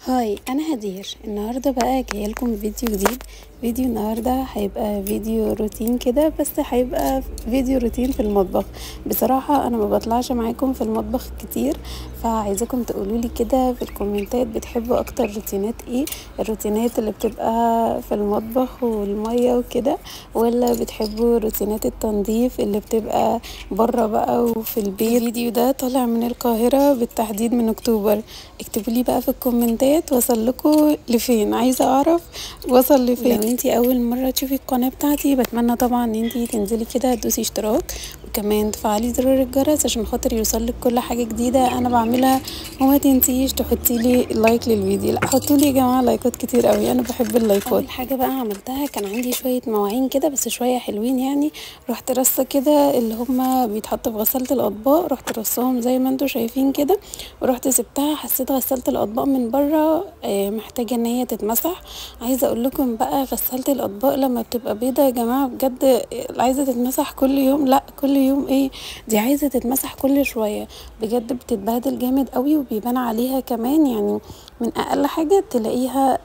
هاي، انا هدير. النهارده بقى جايه لكم فيديو جديد. فيديو النهارده هيبقى فيديو روتين كده، بس هيبقى فيديو روتين في المطبخ. بصراحه انا ما بطلعش معاكم في المطبخ كتير، فعايزاكم تقولوا لي كده في الكومنتات بتحبوا اكتر روتينات ايه؟ الروتينات اللي بتبقى في المطبخ والميه وكده، ولا بتحبوا روتينات التنظيف اللي بتبقى بره بقى وفي البيت؟ الفيديو ده طالع من القاهره، بالتحديد من اكتوبر. اكتبوا لي بقى في الكومنتات وصل لكم لفين، عايزه اعرف وصل لفين. لو انتي اول مره تشوفي القناه بتاعتي، بتمنى طبعا ان انتي تنزلي كده تدوسي اشتراك، وكمان تفعلي زرار الجرس عشان خاطر يوصلك كل حاجه جديده انا بعملها. وما تنسيش تحطي لي لايك للفيديو. لا، حطوا لي يا جماعه لايكات كتير قوي، انا بحب اللايكات. اول حاجه بقى عملتها، كان عندي شويه مواعين كده بس شويه حلوين يعني، رحت رصه كده اللي هما بيتحطوا في غساله الاطباق، رحت رصاهم زي ما انتوا شايفين كده، ورحت سبتها. حسيت غسالة الاطباق من بره محتاجة ان هي تتمسح. عايزة اقول لكم بقى، غسالة الاطباق لما بتبقى بيضة يا جماعة بجد عايزة تتمسح كل يوم. لا، كل يوم ايه، دي عايزة تتمسح كل شوية. بجد بتتبهدل جامد قوي، وبيبان عليها كمان يعني من اقل حاجة تلاقيها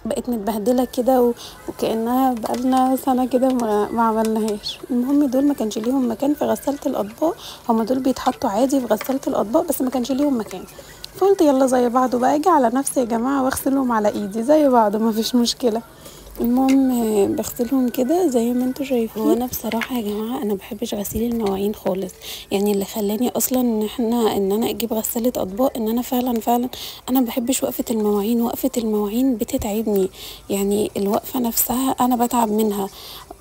بقت متبهدله كده وكانها بقالنا سنه كده ما عملناهاش. المهم دول ما كانش ليهم مكان في غساله الاطباق، هما دول بيتحطوا عادي في غساله الاطباق بس ما كانش ليهم مكان. فقلت يلا زي بعض بقى، اجي على نفسي يا جماعه واغسلهم على ايدي زي بعض، ما فيش مشكله. المهم بغسلهم كده زي ما انتوا شايفين. وانا بصراحه يا جماعه انا بحبش غسيل المواعين خالص. يعني اللي خلاني اصلا ان انا اجيب غساله اطباق، ان انا فعلا انا بحبش وقفه المواعين. وقفه المواعين بتتعبني، يعني الوقفه نفسها انا بتعب منها.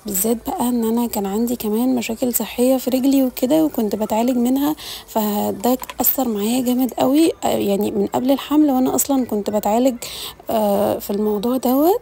بالذات بقى ان انا كان عندي كمان مشاكل صحيه في رجلي وكده، وكنت بتعالج منها، فده اثر معايا جامد قوي. يعني من قبل الحمل وانا اصلا كنت بتعالج في الموضوع دوت.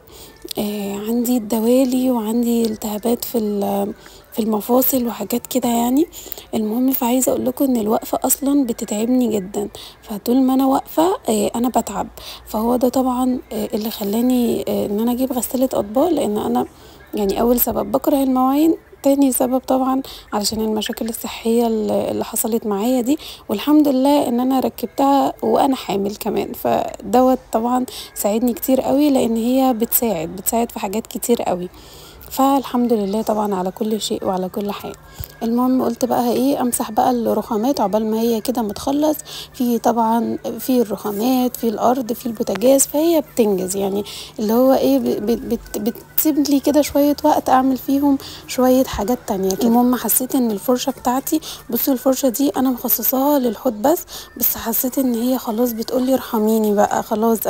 عندي الدوالي وعندي التهابات في المفاصل وحاجات كده يعني. المهم فعايزه اقول لكم ان الوقفه اصلا بتتعبني جدا، فطول ما انا واقفه انا بتعب. فهو ده طبعا اللي خلاني ان انا اجيب غساله اطباق، لان انا يعني اول سبب بكره المواعين، تاني سبب طبعا علشان المشاكل الصحية اللي حصلت معايا دي. والحمد لله ان انا ركبتها وانا حامل كمان، فدوت طبعا ساعدني كتير قوي، لان هي بتساعد في حاجات كتير قوي. فالحمد لله طبعا على كل شيء وعلى كل حال. المهم قلت بقى ايه، امسح بقى الرخامات عقبال ما هي كده متخلص. في طبعا في الرخامات، في الارض، في البوتاجاز، فهي بتنجز يعني. اللي هو ايه، بتسيب لي كده شويه وقت اعمل فيهم شويه حاجات تانية كده. المهم حسيت ان الفرشه بتاعتي، بصوا الفرشه دي انا مخصصاها للحوض بس حسيت ان هي خلاص بتقولي ارحميني بقى، خلاص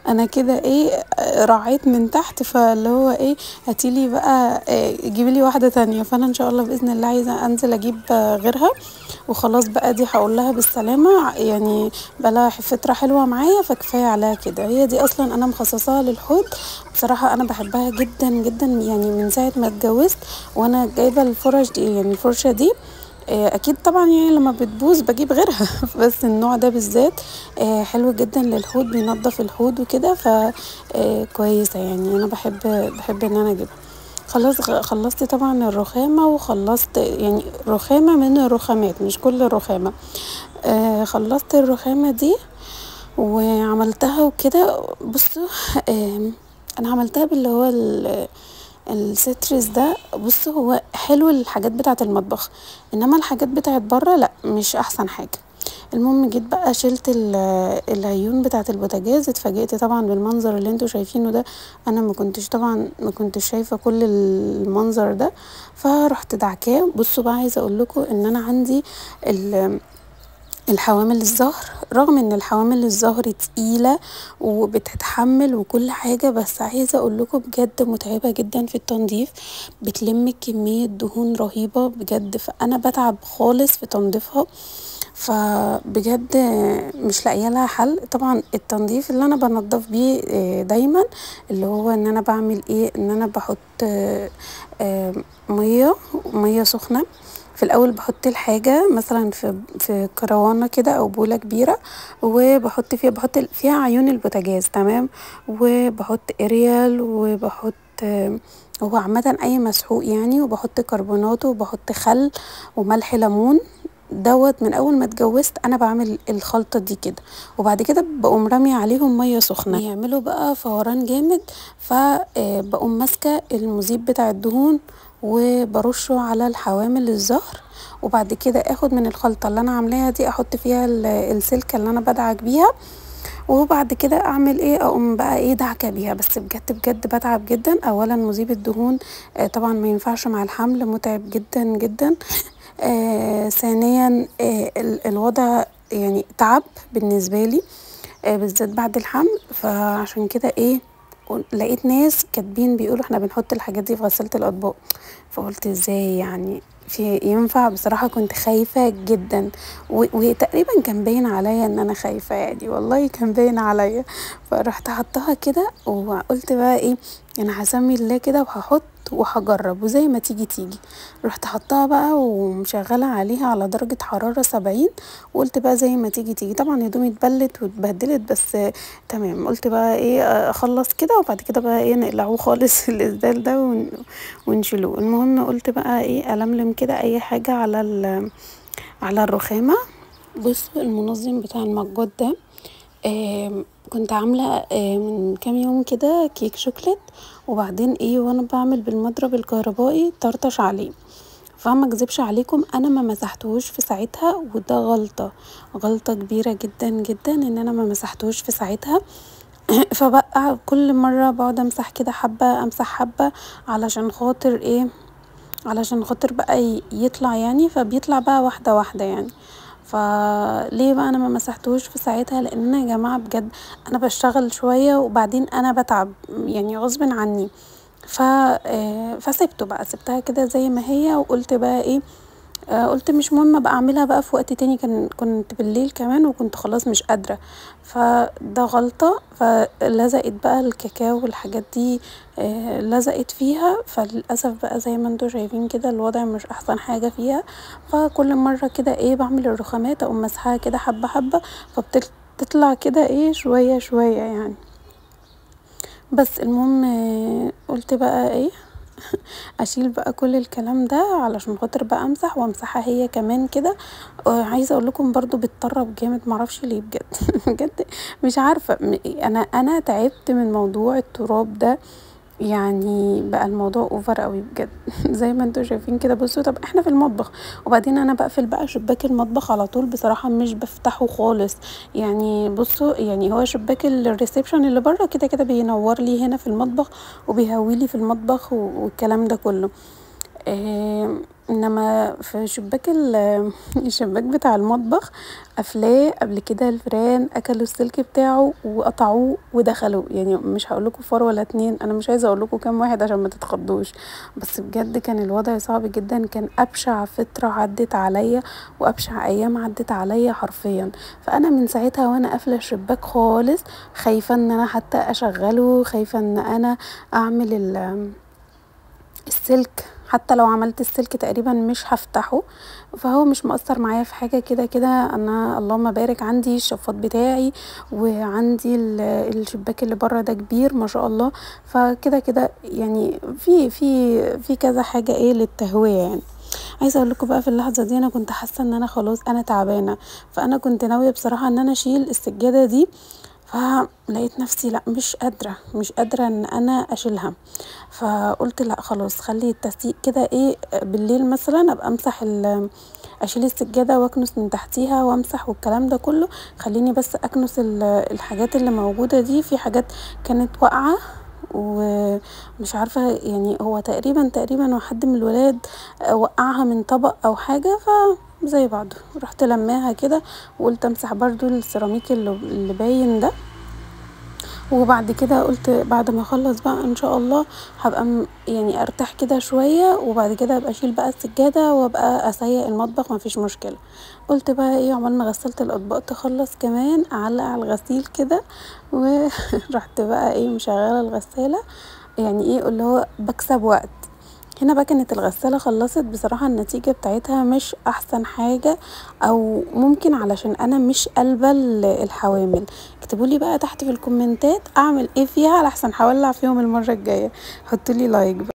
انا كده ايه، رعيت من تحت. فاللي هو ايه، هاتيلي بقى جيبي لي واحده تانية. فانا ان شاء الله باذن الله عايزه انزل اجيب غيرها، وخلاص بقى دي هقول لها بالسلامه يعني، بلا فتره حلوه معايا، فكفايه عليها كده. هي دي اصلا انا مخصصاها للحوض. بصراحه انا بحبها جدا جدا يعني، من ساعه ما اتجوزت وانا جايبه الفرش دي، يعني الفرشه دي اكيد طبعا يعني لما بتبوظ بجيب غيرها بس النوع ده بالذات حلو جدا للحوض، بينظف الحوض وكده، ف كويسه يعني. انا بحب ان انا اجيبها. خلصت طبعا الرخامه، وخلصت يعني رخامه من الرخامات، مش كل الرخامه. خلصت الرخامه دي وعملتها وكده. بصوا انا عملتها باللي هو السترس ده. بصوا هو حلو الحاجات بتاعه المطبخ، انما الحاجات بتاعه بره لا، مش احسن حاجه. المهم جيت بقى شلت العيون بتاعه البوتاجاز. اتفاجئت طبعا بالمنظر اللي انتوا شايفينه ده. انا ما كنتش شايفه كل المنظر ده، فرحت دعكاه. بصوا بقى، عايزه اقول لكم ان انا عندي الحوامل الزهر، رغم ان الحوامل الزهر تقيلة وبتتحمل وكل حاجة، بس عايزة اقول لكم بجد متعبة جدا في التنظيف، بتلم كمية دهون رهيبة بجد، فانا بتعب خالص في تنظيفها. فبجد مش لاقيه لها حل. طبعا التنظيف اللي انا بنضف بيه دايما، اللي هو ان انا بعمل ايه، ان انا بحط ميه سخنه في الاول. بحط الحاجه مثلا في كروانه كده او بوله كبيره، وبحط فيها عيون البوتاجاز، تمام، وبحط اريال، وبحط هو عامه اي مسحوق يعني، وبحط كربونات، وبحط خل وملح ليمون دوت من اول ما اتجوزت انا بعمل الخلطه دي كده، وبعد كده بقوم راميه عليهم ميه سخنه يعملوا بقى فوران جامد، فبقوم ماسكه المذيب بتاع الدهون وبرشه على الحوامل الظهر، وبعد كده اخد من الخلطه اللي انا عاملاها دي احط فيها السلكه اللي انا بدعك بيها، وبعد كده اعمل ايه اقوم بقى ايه دعكه بيها. بس بجد بجد بتعب جدا. اولا مذيب الدهون طبعا ما ينفعش مع الحمل، متعب جدا جدا. ثانيا الوضع يعني تعب بالنسبه لي بالذات بعد الحمل. فعشان كده ايه لقيت ناس كاتبين بيقولوا احنا بنحط الحاجات دي في غسالة الاطباق، فقلت ازاي يعني في ينفع؟ بصراحة كنت خايفة جدا وتقريبا كان باين عليا ان انا خايفة، يعني والله كان باين عليا. فرحت حطها كده وقلت بقى ايه انا هسمي الله كده وهحط وهجرب وزي ما تيجي تيجي. رحت حطها بقى ومشغلة عليها على درجة حرارة 70، وقلت بقى زي ما تيجي تيجي. طبعا هدومي اتبلت واتبهدلت بس تمام. قلت بقى ايه اخلص كده وبعد كده بقى ايه نقلعوه خالص الاسدال ده ونشيلوه. المهم قلت بقى ايه ألملم كده اي حاجة على الرخامة. بصوا المنظم بتاع المجات ده كنت عاملة من كام يوم كده كيك شوكليت، وبعدين ايه وانا بعمل بالمضرب الكهربائي طرطش عليه، فما اكذبش عليكم انا ما مسحتهوش في ساعتها، وده غلطة كبيرة جدا جدا ان انا ما مسحتهوش في ساعتها. فبقى كل مرة بقعد امسح كده حبة امسح حبة علشان خاطر ايه علشان خاطر بقى يطلع يعني، فبيطلع بقى واحدة واحدة يعني. فليه بقى انا ما مسحتهوش في ساعتها؟ لان يا جماعة بجد انا بشتغل شوية وبعدين انا بتعب يعني غصب عني. فسبته بقى سبتها كده زي ما هي، وقلت بقى ايه قلت مش مهم بقى اعملها بقى في وقت تاني. كنت بالليل كمان وكنت خلاص مش قادرة، فده غلطة. فلزقت بقى الكاكاو والحاجات دي لزقت فيها، فللأسف بقى زي ما انتوا شايفين كده الوضع مش احسن حاجة فيها. فكل مرة كده ايه بعمل الرخامات اقوم مسحها كده حبة حبة، فبتطلع كده ايه شوية شوية يعني. بس المهم قلت بقى ايه اشيل بقى كل الكلام ده علشان خاطر بقى امسح وامسحها هي كمان كده. عايزه اقول لكم برضو بتطرب جامد معرفش ليه بجد بجد مش عارفه. انا تعبت من موضوع التراب ده، يعني بقى الموضوع اوفر قوي بجد زي ما انتوا شايفين كده. بصوا طب احنا في المطبخ، وبعدين انا بقفل بقى شباك المطبخ على طول بصراحه مش بفتحه خالص. يعني بصوا يعني هو شباك الريسبشن اللي بره كده كده بينور لي هنا في المطبخ وبيهوي لي في المطبخ والكلام ده كله. انما في شباك الشباك بتاع المطبخ قافلاه قبل كده الفيران اكلوا السلك بتاعه وقطعوه ودخلوا. يعني مش هقول لكم فار ولا اتنين، انا مش عايزه اقول لكم كام واحد عشان ما تتخضوش، بس بجد كان الوضع صعب جدا. كان ابشع فتره عدت عليا وابشع ايام عدت عليا حرفيا. فانا من ساعتها وانا قافله الشباك خالص، خايفه ان انا حتى اشغله، خايفه ان انا اعمل السلك. حتى لو عملت السلك تقريبا مش هفتحه، فهو مش مؤثر معايا في حاجه. كده كده انا اللهم بارك عندي الشفاط بتاعي وعندي الشباك اللي بره ده كبير ما شاء الله. فكده كده يعني في كذا حاجه ايه للتهويه يعني. عايزه اقول لكم بقى في اللحظه دي انا كنت حاسه ان انا خلاص انا تعبانه، فانا كنت ناويه بصراحه ان انا اشيل السجاده دي. فلقيت نفسي لا مش قادرة ان انا اشيلها. فقلت لا خلاص خلي التسيق كده ايه بالليل مثلا ابقى امسح اشيل السجادة واكنس من تحتيها وامسح والكلام ده كله. خليني بس اكنس الحاجات اللي موجودة دي. في حاجات كانت واقعة ومش عارفة يعني هو تقريبا حد من الولاد وقعها من طبق او حاجة زي بعضه. رحت لماها كده وقلت امسح برضو السيراميك اللي باين ده. وبعد كده قلت بعد ما اخلص بقى ان شاء الله هبقى يعني ارتاح كده شويه، وبعد كده ابقى اشيل بقى السجاده وابقى اسيق المطبخ مفيش مشكله. قلت بقى ايه عقبال ما غسلت الاطباق تخلص كمان اعلق على الغسيل كده ورحت بقى ايه مشغله الغساله. يعني ايه اللي هو بكسب وقت. هنا بقى كانت الغسالة خلصت. بصراحة النتيجة بتاعتها مش احسن حاجة، او ممكن علشان انا مش قلبة الحوامل. اكتبولي بقى تحت في الكومنتات اعمل ايه فيها على احسن هولع فيهم المرة الجاية. حطولي لايك بقى.